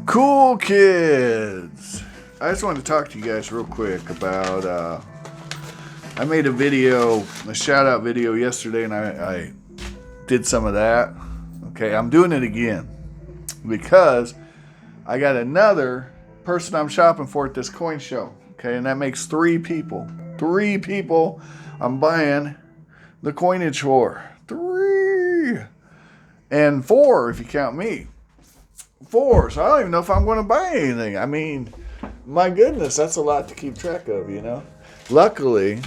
Cool kids. I just wanted to talk to you guys real quick about. I made a shout out video yesterday, and I did some of that. Okay, I'm doing it again because I got another person I'm shopping for at this coin show. Okay, and that makes three people. Three people I'm buying the coinage for. Three. And four if you count me. Four. So I don't even know if I'm going to buy anything. I mean, my goodness, that's a lot to keep track of, you know. Luckily,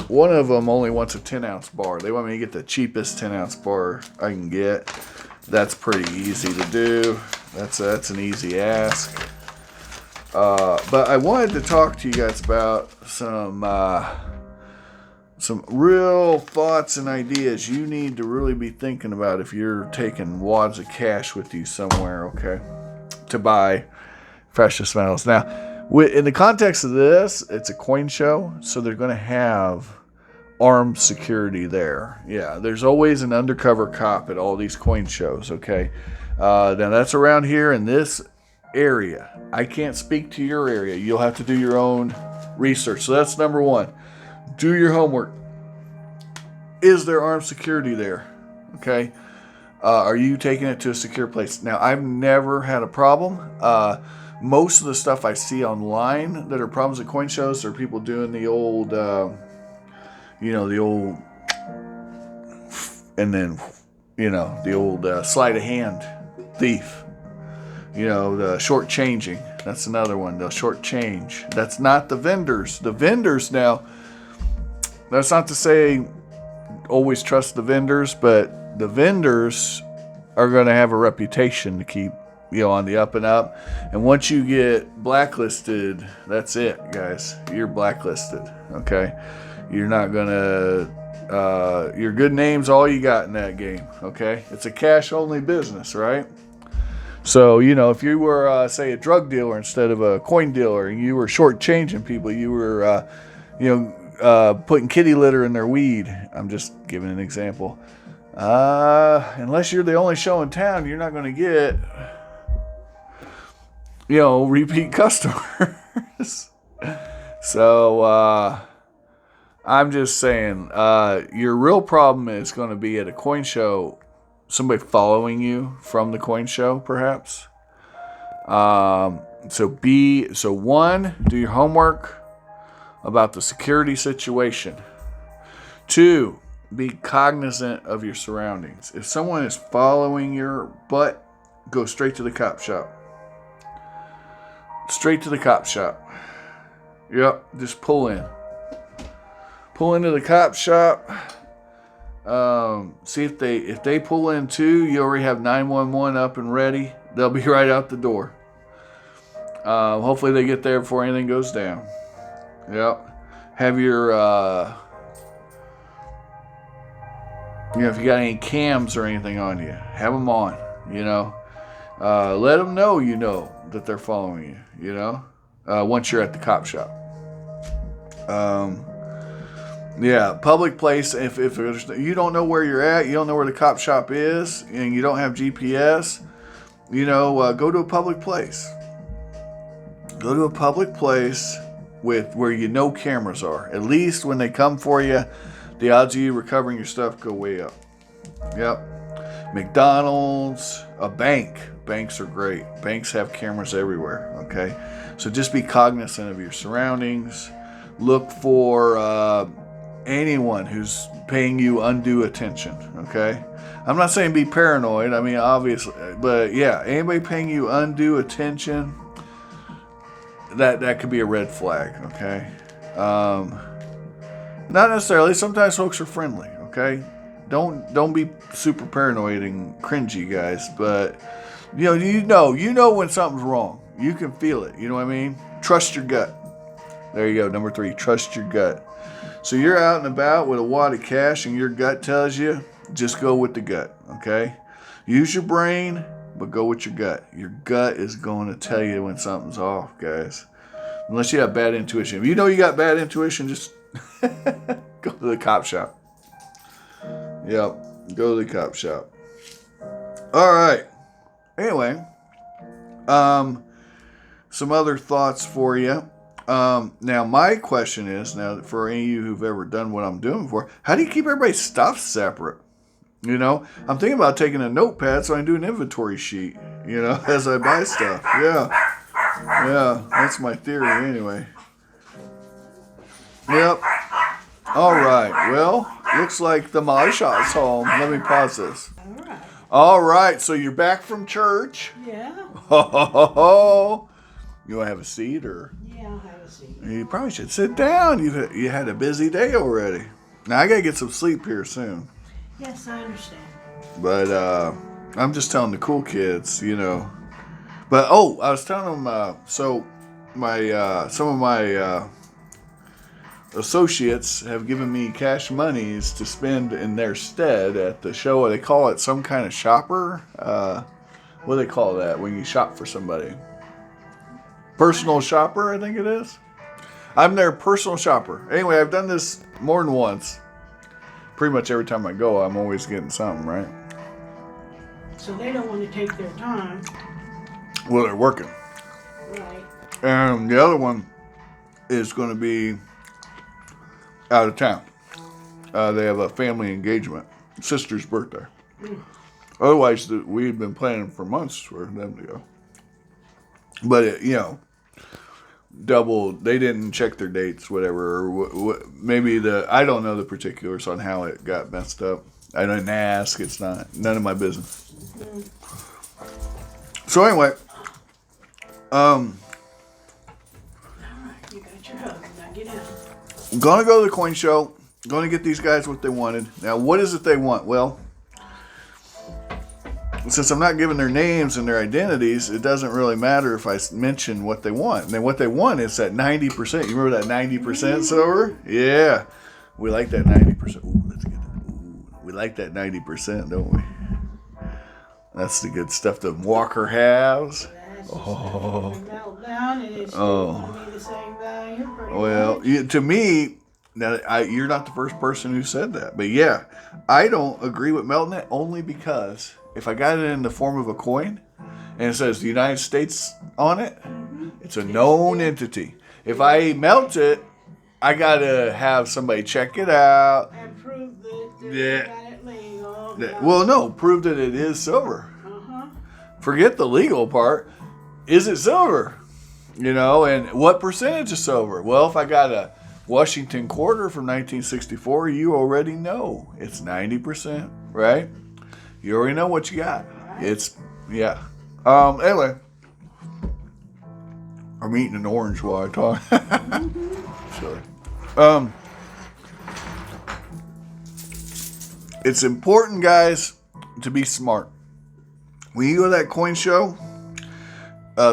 one of them only wants a 10-ounce bar. They want me to get the cheapest 10-ounce bar I can get. That's pretty easy to do. That's an easy ask. But I wanted to talk to you guys about some real thoughts and ideas you need to really be thinking about if you're taking wads of cash with you somewhere, okay, to buy precious metals. Now, in the context of this, it's a coin show, so they're going to have armed security there. Yeah, there's always an undercover cop at all these coin shows, okay? Now, that's around here in this area. I can't speak to your area. You'll have to do your own research. So that's number one. Do your homework. Is there armed security there? Okay. Are you taking it to a secure place? Now, I've never had a problem. Most of the stuff I see online that are problems at coin shows are people doing the old, and then, the old sleight of hand thief. The short changing. That's another one. The short change. That's not the vendors. The vendors now, that's not to say always trust the vendors, but the vendors are going to have a reputation to keep, on the up and up. And once you get blacklisted, that's it, guys. You're blacklisted, okay? You're not going to, your good name's all you got in that game, okay? It's a cash-only business, right? So, if you were, say, a drug dealer instead of a coin dealer, and you were shortchanging people, you were, putting kitty litter in their weed. I'm just giving an example. Unless you're the only show in town, you're not going to get, repeat customers. So, I'm just saying, your real problem is going to be at a coin show, somebody following you from the coin show, perhaps. So one, do your homework about the security situation. Two, be cognizant of your surroundings. If someone is following your butt, go straight to the cop shop. Straight to the cop shop. Yep, just pull in. Pull into the cop shop. See if they pull in too, you already have 911 up and ready. They'll be right out the door. Hopefully they get there before anything goes down. Yep. Have your, if you got any cams or anything on you, have them on, Let them know, that they're following you, once you're at the cop shop. Yeah, public place, if you don't know where you're at, you don't know where the cop shop is, and you don't have GPS, go to a public place. Go to a public place with where cameras are. At least when they come for you, the odds of you recovering your stuff go way up. Yep. McDonald's, a bank. Banks are great. Banks have cameras everywhere, okay? So just be cognizant of your surroundings. Look for anyone who's paying you undue attention, okay? I'm not saying be paranoid, I mean, obviously, but yeah, anybody paying you undue attention, that could be a red flag, okay? Not necessarily. Sometimes folks are friendly, okay? Don't be super paranoid and cringy, guys, but you know when something's wrong. You can feel it, you know what I mean? Trust your gut. There you go, number 3, trust your gut. So you're out and about with a wad of cash and your gut tells you, just go with the gut, okay? Use your brain, but go with your gut. Your gut is going to tell you when something's off, guys. Unless you have bad intuition. If you know you got bad intuition, just go to the cop shop. Yep, go to the cop shop. All right. Anyway, Some other thoughts for you. Now, my question is, now for any of you who've ever done what I'm doing before, how do you keep everybody's stuff separate? You know, I'm thinking about taking a notepad so I can do an inventory sheet, you know, as I buy stuff. Yeah, that's my theory anyway. Yep. All right, well, looks like the Mahshot's home. Let me pause this. All right, so you're back from church. Yeah. You want to have a seat or? Yeah, I'll have a seat. You probably should sit down. You had a busy day already. Now I gotta get some sleep here soon. Yes, I understand. But I'm just telling the cool kids, you know. But I was telling them. So my some of my associates have given me cash monies to spend in their stead at the show. They call it some kind of shopper. What do they call that when you shop for somebody? Personal shopper, I think it is. I'm their personal shopper. Anyway, I've done this more than once. Pretty much every time I go, I'm always getting something, right? So they don't want to take their time. Well, they're working. Right. And the other one is going to be out of town. They have a family engagement. Sister's birthday. Otherwise, we've been planning for months for them to go. But, they didn't check their dates, whatever. Or maybe I don't know the particulars on how it got messed up. I didn't ask. It's none of my business. So anyway, All right, you got your hug. Now get out. I'm going to go to the coin show. Going to get these guys what they wanted. Now, what is it they want? Well, since I'm not giving their names and their identities, it doesn't really matter if I mention what they want. And what they want is that 90%. You remember that 90% silver? Yeah. We like that 90%. Ooh, let's get that. Ooh, we like that 90%, don't we? That's the good stuff that Walker has. Oh. Meltdown, and it's going to be the same value. Well, to me, now you're not the first person who said that. But yeah, I don't agree with melting it only because if I got it in the form of a coin and it says the United States on it, it's a known entity. If I melt it, I got to have somebody check it out. And prove that you got it legal. Well, no, prove that it is silver. Forget the legal part. Is it silver? And what percentage is silver? Well, if I got a Washington quarter from 1964, you already know it's 90%, right? You already know what you got. It's, yeah. Anyway, I'm eating an orange while I talk. Silly. It's important, guys, to be smart. When you go to that coin show,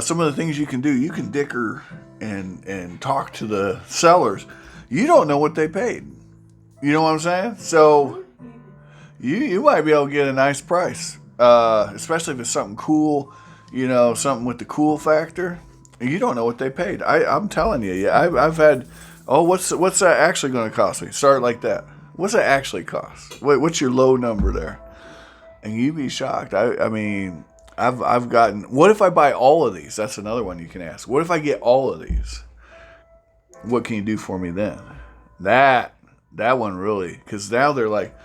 some of the things you can do, you can dicker and talk to the sellers. You don't know what they paid. You know what I'm saying? So you might be able to get a nice price, especially if it's something cool, something with the cool factor. You don't know what they paid. I'm telling you, yeah, I've had, what's that actually going to cost me? Start like that. What's that actually cost? What's your low number there? And you'd be shocked. I mean, I've gotten. What if I buy all of these? That's another one you can ask. What if I get all of these? What can you do for me then? That one really, because now they're like,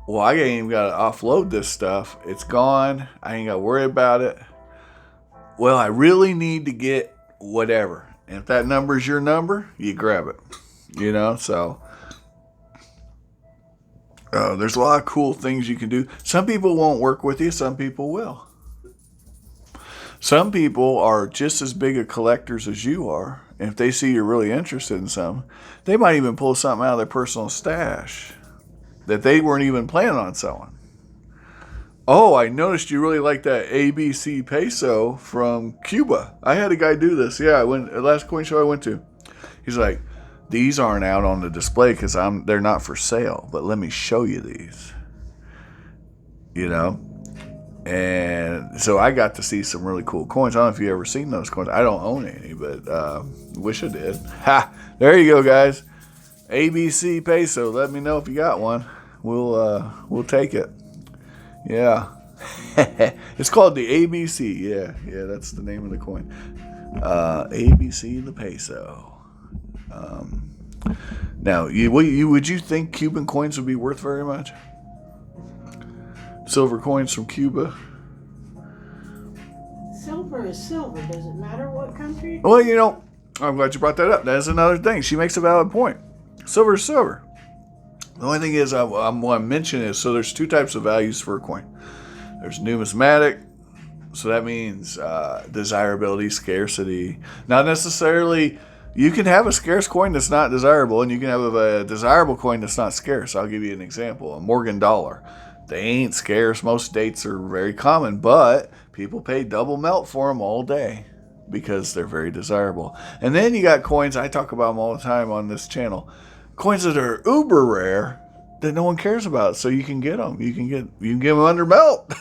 well, I ain't even got to offload this stuff. It's gone. I ain't got to worry about it. Well, I really need to get whatever. And if that number is your number, you grab it. So there's a lot of cool things you can do. Some people won't work with you. Some people will. Some people are just as big a collectors as you are. And if they see you're really interested in something, they might even pull something out of their personal stash that they weren't even planning on selling. Oh, I noticed you really like that ABC peso from Cuba. I had a guy do this. Yeah, the last coin show I went to. He's like, these aren't out on the display because they're not for sale. But let me show you these. And so I got to see some really cool coins. I don't know if you've ever seen those coins. I don't own any, but wish I did. Ha! There you go, guys. ABC peso. Let me know if you got one. We'll take it. Yeah. It's called the ABC. Yeah, that's the name of the coin. ABC the peso. Now, would you think Cuban coins would be worth very much? Silver coins from Cuba. Silver is silver. Does it matter what country? Well, I'm glad you brought that up. That's another thing. She makes a valid point. Silver is silver. The only thing is, I want to mention is, so there's two types of values for a coin. There's numismatic, so that means desirability, scarcity. Not necessarily, you can have a scarce coin that's not desirable, and you can have a desirable coin that's not scarce. I'll give you an example, a Morgan dollar. They ain't scarce. Most dates are very common, but people pay double melt for them all day because they're very desirable. And then you got coins, I talk about them all the time on this channel, coins that are uber rare that no one cares about, so you can get them. You can get them under melt.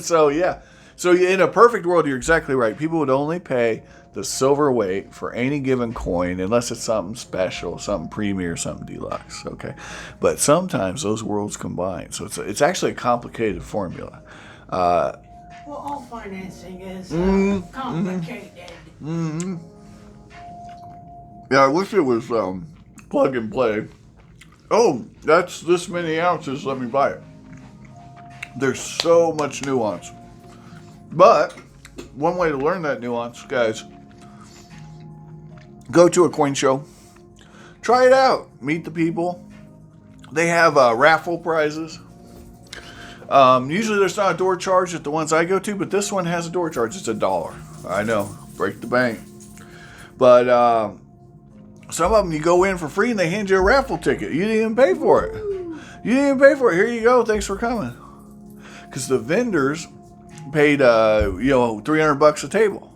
So yeah. So in a perfect world, you're exactly right. People would only pay the silver weight for any given coin unless it's something special, something premier, something deluxe. Okay, but sometimes those worlds combine. So it's actually a complicated formula. Well, all financing is complicated. Yeah, I wish it was plug and play. Oh, that's this many ounces. Let me buy it. There's so much nuance. But one way to learn that nuance, guys, go to a coin show. Try it out. Meet the people. They have raffle prizes. Usually there's not a door charge at the ones I go to, but this one has a door charge. It's $1. I know. Break the bank. But some of them you go in for free and they hand you a raffle ticket. You didn't even pay for it. You didn't even pay for it. Here you go. Thanks for coming. Because the vendors paid, $300 a table.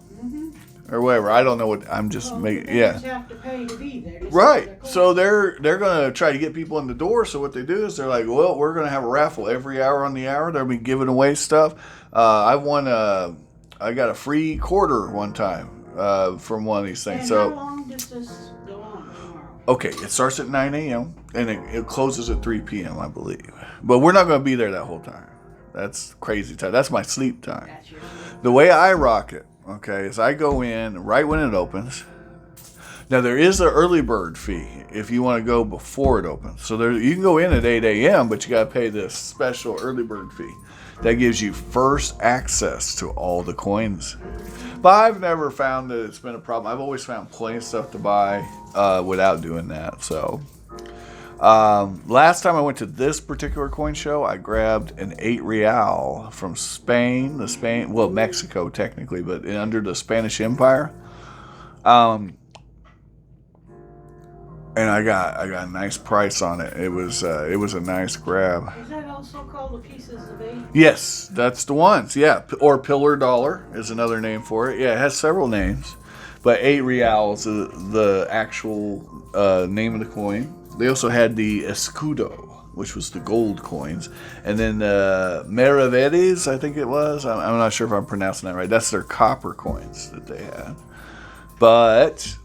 Or whatever. I don't know what I'm just making. Yeah. Have to pay to be there. Right. So they're going to try to get people in the door. So what they do is they're like, well, we're going to have a raffle every hour on the hour. They'll be giving away stuff. I got a free quarter one time from one of these things. And how long does this go on tomorrow? Okay, it starts at 9 a.m. and it closes at 3 p.m. I believe. But we're not going to be there that whole time. That's crazy time. That's my sleep time. That's your The way I rock it, okay, is I go in right when it opens. Now, there is an early bird fee if you want to go before it opens. So you can go in at 8 a.m., but you got to pay this special early bird fee. That gives you first access to all the coins. But I've never found that it's been a problem. I've always found plenty of stuff to buy without doing that. So last time I went to this particular coin show, I grabbed an 8 real from Mexico technically, but under the Spanish Empire. And I got a nice price on it. It was a nice grab. Is that also called the pieces of 8? Yes, that's the ones. Yeah, or pillar dollar is another name for it. Yeah, it has several names, but 8 reals is the actual name of the coin. They also had the escudo, which was the gold coins, and then the maravedis, I think it was. I'm not sure if I'm pronouncing that right. That's their copper coins that they had, but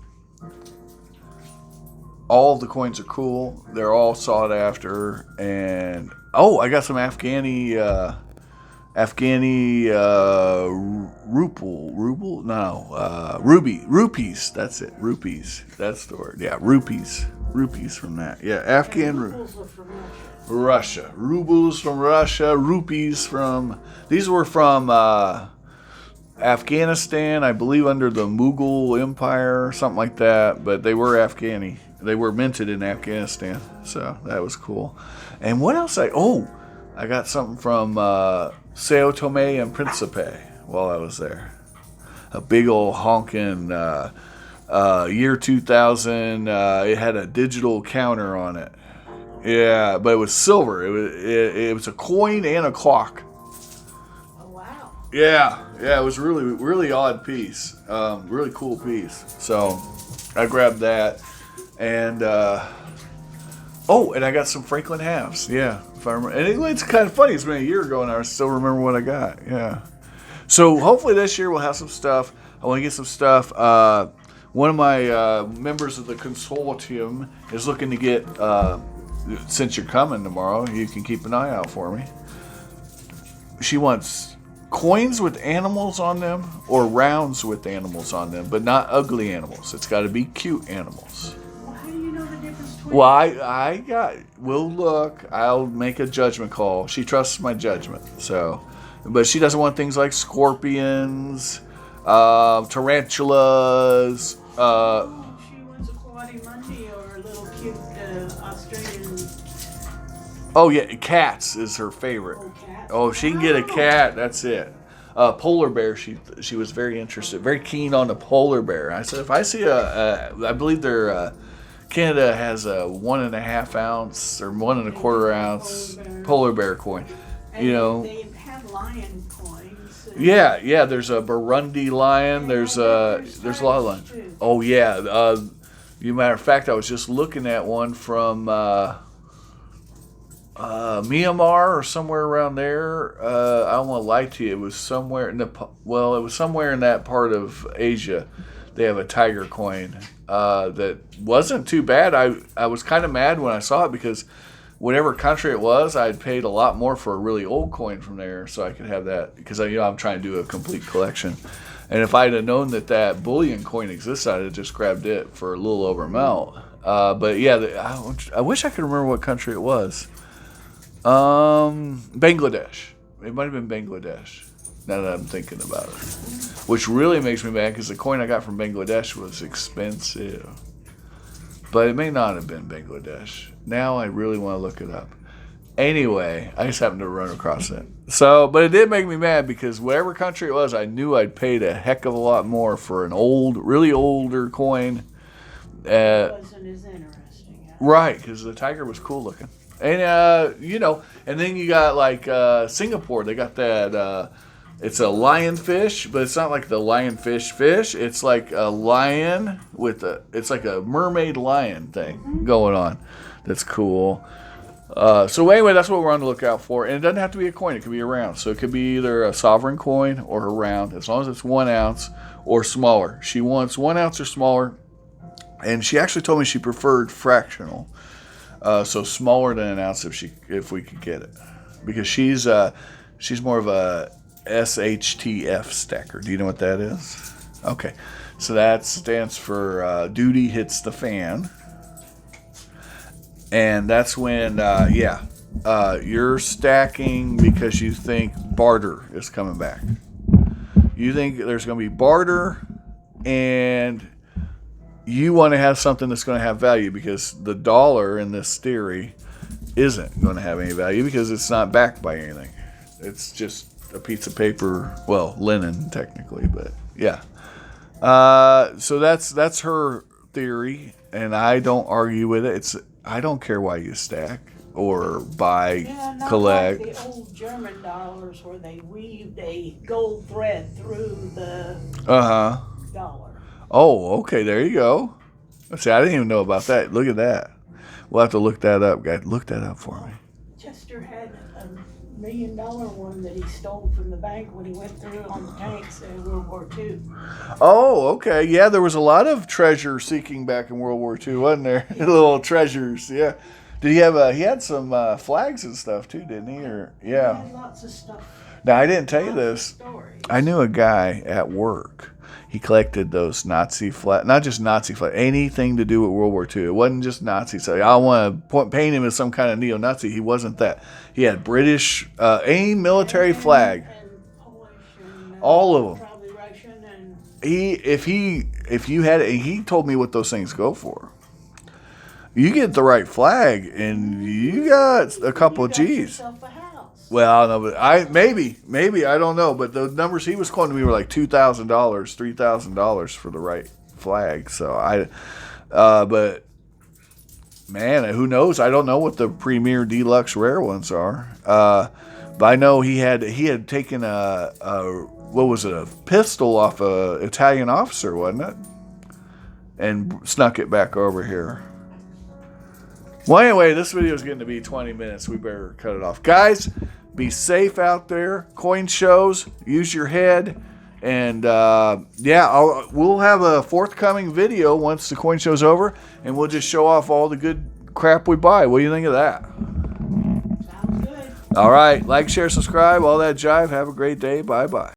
all of the coins are cool. They're all sought after. And I got some Afghani rupees. That's it. Rupees. That's the word. Yeah, rupees from that. Yeah, Afghan Rubles are from Russia. Rubles from Russia. Rupees from. These were from Afghanistan, I believe, under the Mughal Empire, something like that. But they were Afghani. They were minted in Afghanistan, so that was cool. And what else? I got something from Sao Tome and Principe while I was there. A big old honking year 2000. It had a digital counter on it. Yeah, but it was silver. It was a coin and a clock. Oh wow! Yeah, it was really really odd piece. Really cool piece. So I grabbed that. And and I got some Franklin halves. Yeah, if I remember. And it's kind of funny. It's been a year ago, and I still remember what I got. Yeah. So hopefully this year we'll have some stuff. I want to get some stuff. One of my members of the consortium is looking to get. Since you're coming tomorrow, you can keep an eye out for me. she wants coins with animals on them or rounds with animals on them, but not ugly animals. It's got to be cute animals. Well, how do you know the difference between? Well, we'll look. I'll make a judgment call. She trusts my judgment. So, but she doesn't want things like scorpions, tarantulas. She wants a Quaddy or a little cute Australian. Oh yeah, cats is her favorite. Cat. Oh, she can get a cat. That's it. Polar bear. She was very interested, very keen on the polar bear. I said if I see I believe they're Canada has a 1.5 ounce or 1.25 ounce polar bear coin. And you know. They have lion coins. Yeah. There's a Burundi lion. There's a lot of lions. Too. Oh yeah. Matter of fact, I was just looking at one from Myanmar or somewhere around there. I don't want to lie to you. It was somewhere in it was somewhere in that part of Asia. They have a tiger coin that wasn't too bad. I was kind of mad when I saw it because whatever country it was, I'd paid a lot more for a really old coin from there, so I could have that because I'm trying to do a complete collection. And if I'd have known that bullion coin existed, I'd have just grabbed it for a little over amount. But yeah, I wish I could remember what country it was. Bangladesh. It might have been Bangladesh. Now that I'm thinking about it, which really makes me mad because the coin I got from Bangladesh was expensive. But it may not have been Bangladesh. Now I really want to look it up. Anyway, I just happened to run across it. So, but it did make me mad because whatever country it was, I knew I'd paid a heck of a lot more for an really older coin. It wasn't as interesting. Right, because the tiger was cool looking. And, and then you got like Singapore. They got that, it's a lionfish, but it's not like the lionfish fish. It's like a lion it's like a mermaid lion thing going on. That's cool. So anyway, that's what we're on the lookout for. And it doesn't have to be a coin. It could be a round. So it could be either a sovereign coin or a round, as long as it's 1 ounce or smaller. She wants 1 ounce or smaller. And she actually told me she preferred fractional. So smaller than an ounce if we could get it. Because she's more of a SHTF stacker. Do you know what that is? Okay. So that stands for duty hits the fan. And that's when, you're stacking because you think barter is coming back. You think there's going to be barter, and you want to have something that's going to have value because the dollar in this theory isn't going to have any value because it's not backed by anything. It's just a piece of paper, well, linen technically, but yeah. So that's her theory, and I don't argue with it. I don't care why you stack or buy, not collect. Like the old German dollars where they weaved a gold thread through the dollar. Oh, okay, there you go. See, I didn't even know about that. Look at that. We'll have to look that up, guys. Look that up for me. Chester had a $1 million one that he stole from the bank when he went through on the tanks in World War II. Oh, okay. Yeah, there was a lot of treasure seeking back in World War II, wasn't there? Little treasures, yeah. Did he have he had some flags and stuff too, didn't he? Or yeah. He had lots of stuff. Now, I didn't tell you this. I knew a guy at work. He collected those Nazi flags, not just Nazi flags, anything to do with World War II. It wasn't just Nazi. So I want to paint him as some kind of neo-Nazi. He wasn't that. He had British, any military flag. And Polish and, all of them. Probably Russian and. If you had it, he told me what those things go for. You get the right flag, and you got a couple of G's. Yourself a house. Well, no, but maybe I don't know. But the numbers he was quoting to me were like $2,000, $3,000 for the right flag. So but man, who knows? I don't know what the premier deluxe rare ones are. But I know he had taken a pistol off a Italian officer, wasn't it? And snuck it back over here. Well, anyway, this video is getting to be 20 minutes. We better cut it off. Guys, be safe out there. Coin shows. Use your head. And, we'll have a forthcoming video once the coin show's over. And we'll just show off all the good crap we buy. What do you think of that? Sounds good. All right. Like, share, subscribe, all that jive. Have a great day. Bye-bye.